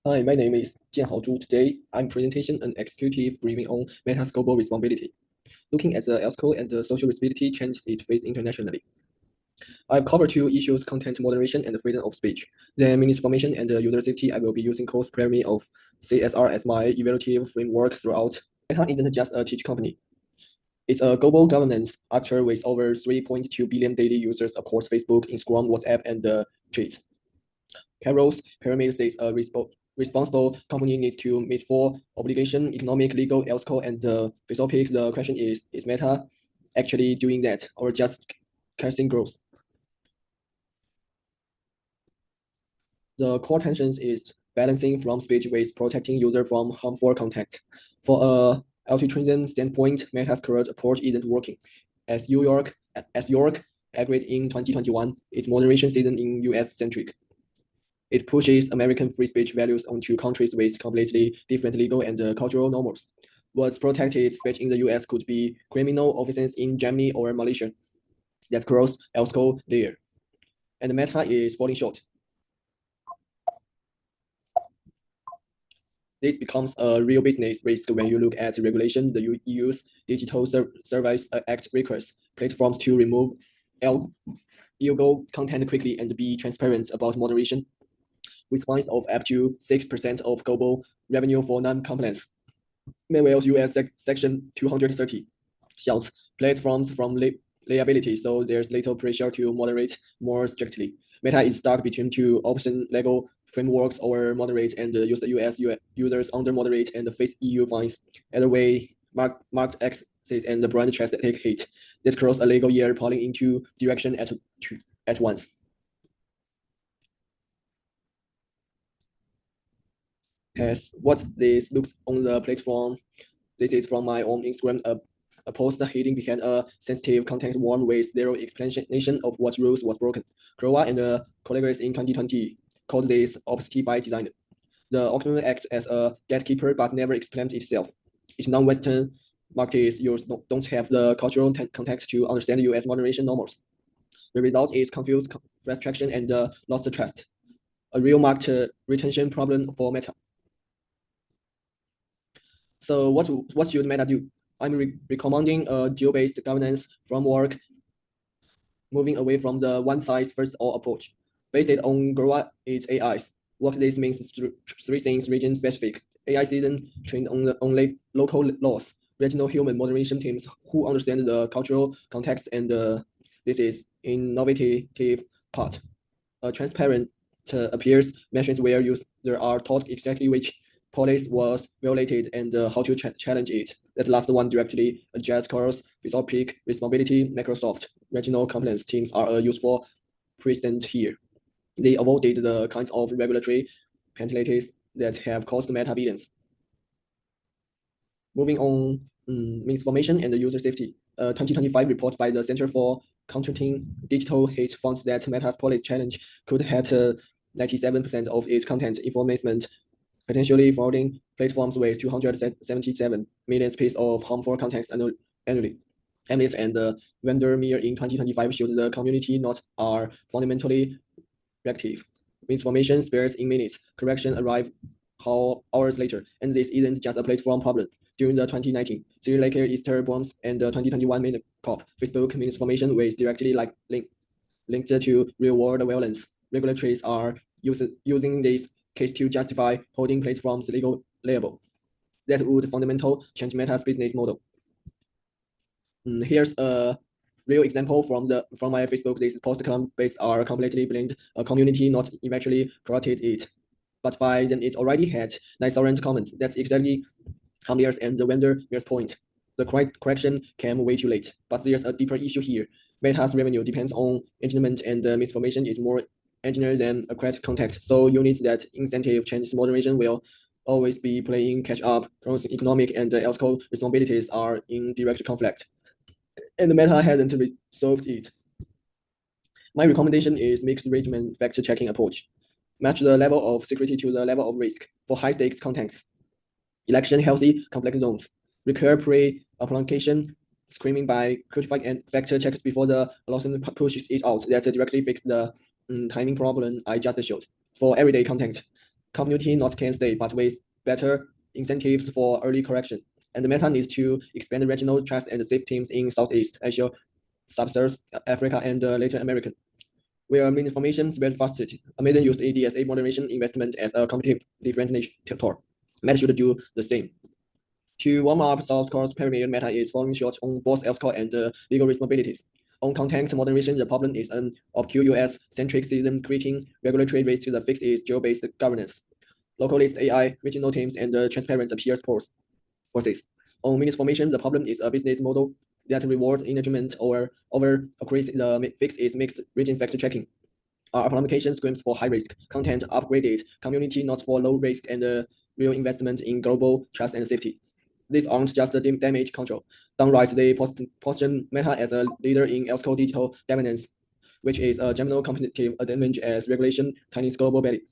Hi, my name is Jianhao Zhu. Today, I'm presentation an executive briefing on Meta's global responsibility. Looking at the ethical and the social responsibility changes it faces internationally. I've covered two issues, content moderation and freedom of speech. Then misinformation and user safety, I will be using course pyramid of CSR as my evaluative framework throughout. Meta isn't just a tech company. It's a global governance actor with over 3.2 billion daily users across Facebook, Instagram, WhatsApp, and Tweets. Carroll's pyramid says a responsible company needs to meet four obligation, economic, legal, ethical, and philosophic. The question is Meta actually doing that or just casting growth? The core tensions is balancing from speech with protecting user from harmful content. For a altruism standpoint, Meta's current approach isn't working. As York agreed in 2021, its moderation season in US-centric. It pushes American free speech values onto countries with completely different legal and cultural norms. What's protected speech in the US could be criminal offenses in Germany or Malaysia. That's gross ethical there. And Meta is falling short. This becomes a real business risk when you look at regulation. The EU's Digital Service Act requires platforms to remove illegal content quickly and be transparent about moderation, with fines of up to 6% of global revenue for non-compliance. Meanwhile, US Section 230 shields platforms from liability, so there's little pressure to moderate more strictly. Meta is stuck between two option legal frameworks or moderate and use the US users under moderate and face EU fines. Either way, marked access and the brand trust take hit. This cross a legal year pulling into direction at once. As what this looks on the platform. This is from my own Instagram, a post hiding behind a sensitive content warning with zero explanation of what rules was broken. Growa and colleagues in 2020 called this obscenity by design. The organization acts as a gatekeeper but never explains itself. Its non-Western markets use don't have the cultural context to understand US moderation norms. The result is confused frustration and lost trust. A real market retention problem for Meta. So what should Meta do? I'm recommending a geo-based governance framework, moving away from the one-size-fits-all approach. Based on Growa its AIs. What this means is three things: region-specific AI season trained on the only local laws, regional human moderation teams who understand the cultural context, and this is innovative part. A transparent appears mentions where there are taught exactly which policy was violated and how to challenge it. That last one directly adjusts course, philosophic responsibility. Microsoft regional compliance teams are a useful precedent here. They avoided the kinds of regulatory penalties that have cost Meta billions. Moving on, misinformation and user safety. 2025 report by the Center for Countering Digital Hate found that Meta's policy challenge could hit 97% of its content information, potentially frauding platforms with 277 million pieces of harmful content annually. Analysts and Vandermeer in 2025 showed the community notes are fundamentally reactive. Misinformation spreads in minutes, correction arrive hours later, and this isn't just a platform problem. During the 2019 Sri Lanka Easter bombs and the 2021 main COP, Facebook misinformation was directly linked to real-world violence. Regulators are using this case to justify holding platforms legal liable. That would fundamentally change Meta's business model. Here's a real example from my Facebook. These post base are completely blind. A community not eventually corrected it, but by then it already had 9,000 comments. That's exactly Hamler's and the Vandermeer's point. The correction came way too late, but there's a deeper issue here. Meta's revenue depends on engagement, and the misinformation is more engineered than a correct context. So units that incentive change moderation will always be playing catch up. Growth, economic, and ethical responsibilities are in direct conflict, and Meta hasn't resolved it. My recommendation is mixed regimen fact-checking approach. Match the level of security to the level of risk for high-stakes contexts. Election healthy conflict zones. Recur pre-application screening by certified and fact checks before the algorithm pushes it out. That directly fix the timing problem I just showed. For everyday content, community not can stay, but with better incentives for early correction. And the Meta needs to expand regional trust and safe teams in Southeast Asia, Sub-Saharan Africa, and Latin America, where misinformation spread fastest. Amazon used ADSA moderation investment as a competitive differentiator. Meta should do the same. To warm up South Korea's pyramid, Meta is falling short on both ethical and legal responsibilities. On content moderation, the problem is an obscure US-centric system creating regulatory risks. The fix is geo-based governance, localist AI, regional teams, and transparent peers forces. On misinformation, the problem is a business model that rewards engagement over accuracy. The fix is mixed region fact-checking. Our application screams for high-risk content, upgraded community, not for low-risk and real investment in global trust and safety. These aren't just the damage control. Downright, they position Meta as a leader in ethical digital governance, which is a general competitive advantage as regulation Chinese global belly.